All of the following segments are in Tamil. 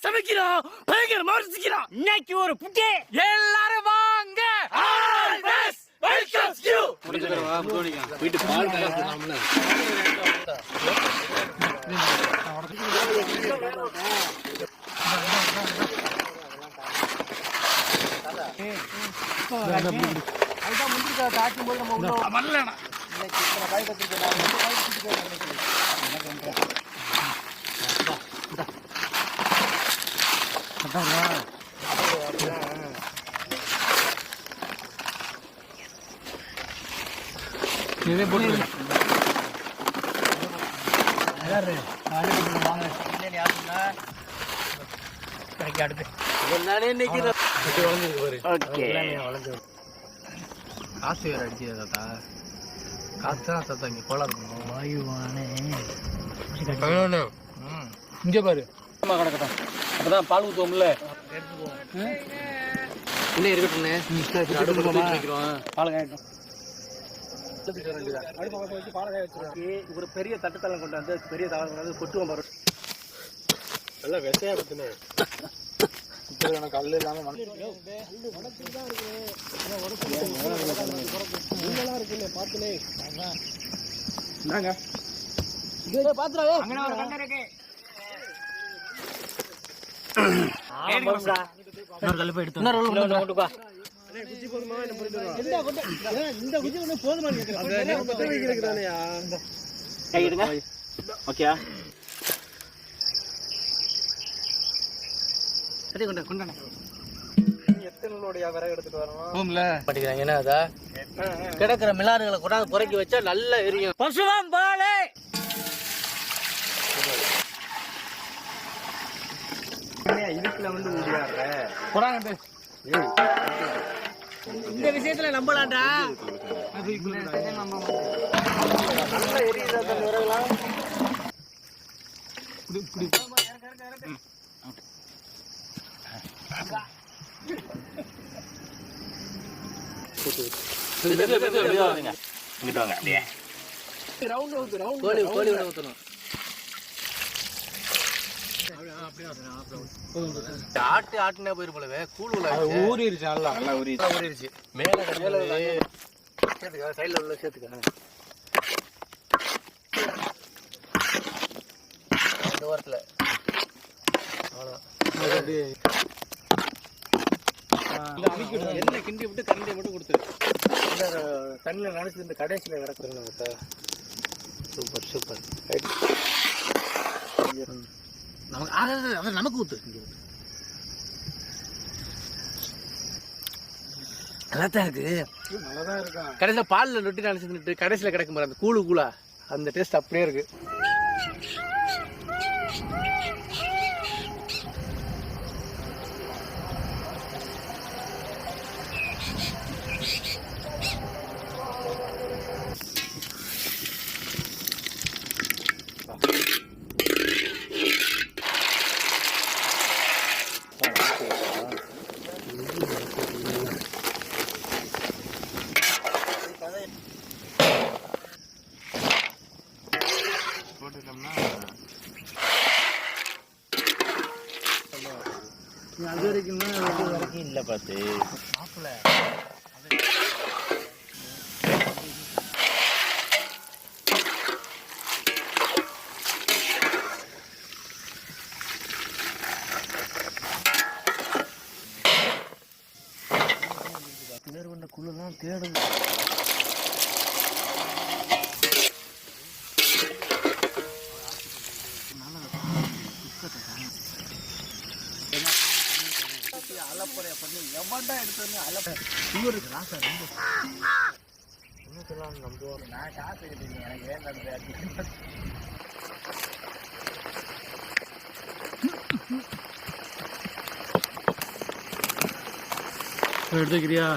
சமைக்கிறோம், பயங்கரமா ரசிக்கிறோம். இன்னைக்கு ஒரு புட்டி, எல்லாரும் வாங்க. Always welcomes you. வீட்டு பால் தயாரிக்கலாம்ல. அதுதான் முந்திரிக்கா காய்க்கும் போது நம்ம உள்ள வரலண்ணா. இன்னைக்கு இத்தனை காய் கத்திருக்கேன். இதே போட்டு காசு வேற அடிச்சது தாத்தா. காசு தான் தாத்தா இங்க கோலாது வாயுவானே. இங்க பாரு கிடக்கட்டும். அப்பதான் பால் ஊத்துவோம்ல. இன்னும் இருக்கட்டும். பால் காயட்டும். ஒரு பெரிய தட்டுத்தளம் கொண்டு வந்து பெரிய தளம் கொண்டு வந்து கொட்டுவோம் பாரு. நல்லா வெசையா பத்துனே. கல் இல்லாம பாத்துலே கிடக்குற மிளாறுகளை கொண்டாந்து புறக்கி வச்சா நல்லா எரியும். பசுவாம் பாலே இதுக்குள்ள வந்து முடியாத இந்த விஷயத்துல நம்பலாம்டா. நல்லா எரியுதா விறகுலாம். கோழி விட ஊத்தணும். ஆட்டு ஆட்டுனே போயிரு போலவே. கூழுல ஊறிடுச்சு. நல்லா ஊறிடுச்சு. மேல சேர்த்துக்க, சைட்ல உள்ள சேர்த்துக்க. இந்த ஓரத்துல எண்ணெய் கிண்டி விட்டு கரண்டியை மட்டும் கொடுத்துரு. தண்ணியில நினைச்சு இந்த கடைசியில கிடக்குறேன். Super super. நமக்கு ஊத்து. நல்லாதான் இருக்கு. நல்லாதான் இருக்கும். கடைசியில பால்ல ரொட்டி நினைச்சு கடைசியில கிடைக்கும் பாரு அந்த கூழா, அந்த டேஸ்ட் அப்படியே இருக்கு. அது வரைக்கும் இல்ல பாத்து பேர் கொண்ட குழுலாம் தேடும். அலப்பறைய பண்ணி எவன்டா எடுத்து அலப்ப இவருக்கு ராசா ரொம்ப என்ன சொல்லலாம் நம்புவோம். நான் காசு எடுத்தீங்க எனக்கு ஏன் எடுத்துக்கிறியா?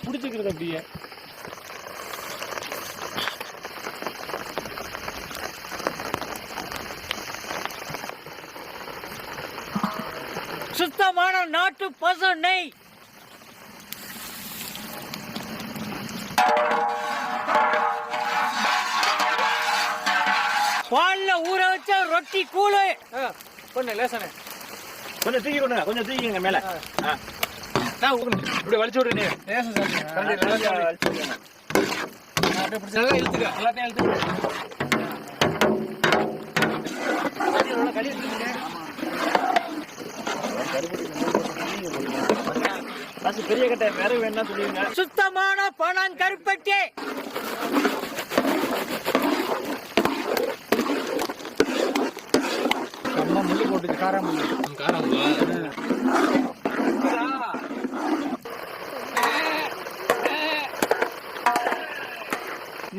பிடிச்சிக்கிறது அப்படியே. சுத்தமான நாட்டு பசு நெய். பால்ல ஊற வச்ச ரொட்டி கூழு. பண்ணு லேசானே. கொஞ்சம் தூக்கி கொண்டு கொஞ்சம் தூக்கிங்க மேல. இப்படி வலிச்சு விடு நீ. லேசா சாப்பிடுங்க. அப்படியே பிடிச்சு நல்லா இழுத்துக்க. எல்லாத்தையும் இழுத்துக்க. பெரிய கட்டை வேற வேணா சொல்லுவீங்க. சுத்தமான பனங்கருப்பட்டி. அம்மா முள்ளு போட்டு காரம்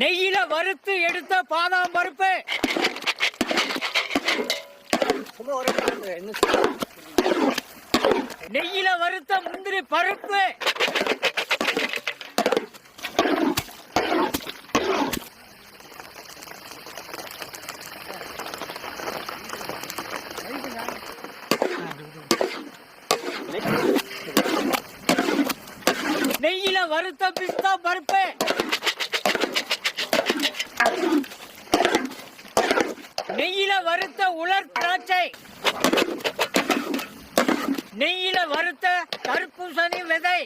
நெய்யில வறுத்து எடுத்த பாதாம் பருப்பு. நெய்யில வறுத்த முந்திரி பருப்பு. நெய்யில வறுத்த பிஸ்தா பருப்பு. நெய்யில வறுத்த உலர் திராட்சை. நெய்யில வறுத்த தர்பூசணி விதை.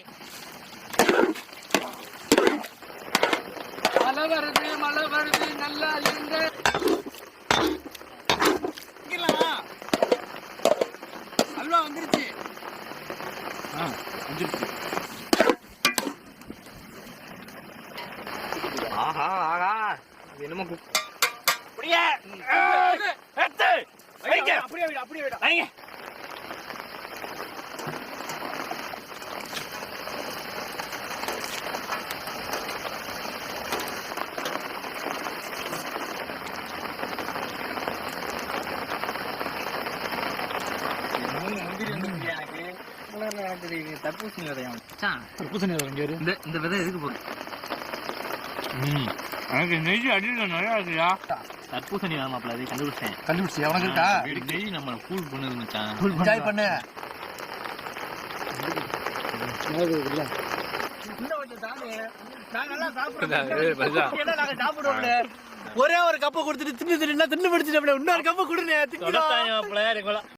மழை வருது நல்லா இருங்க. அல்வா வந்துருச்சு. ஆஹா ஆஹா என்னமோ அப்படியே எடுத்து வைங்க. அப்படியே விடு அப்படியே விடு. வைங்க. தர்பூசணி விதையாம். தர்பூசணி இங்க இரு. இந்த விதை எதுக்கு போகுது? எனக்கு நெய் அடியில் நிறையா இருக்குயா. தர்பூசணி வேணாமாப்ல அதை கண்டுபிடிச்சேன். கண்டுபிடிச்சி அவனுக்கு இருக்கா? நெய் நம்ம கூல் பண்ணுது மச்சான். என்ஜாய் பண்ணு. ஒரே ஒரு கப்பை கொடுத்துட்டு தின்னு தின்னு பிடிச்சிட்டு இன்னொரு கப்பை கொடுங்க.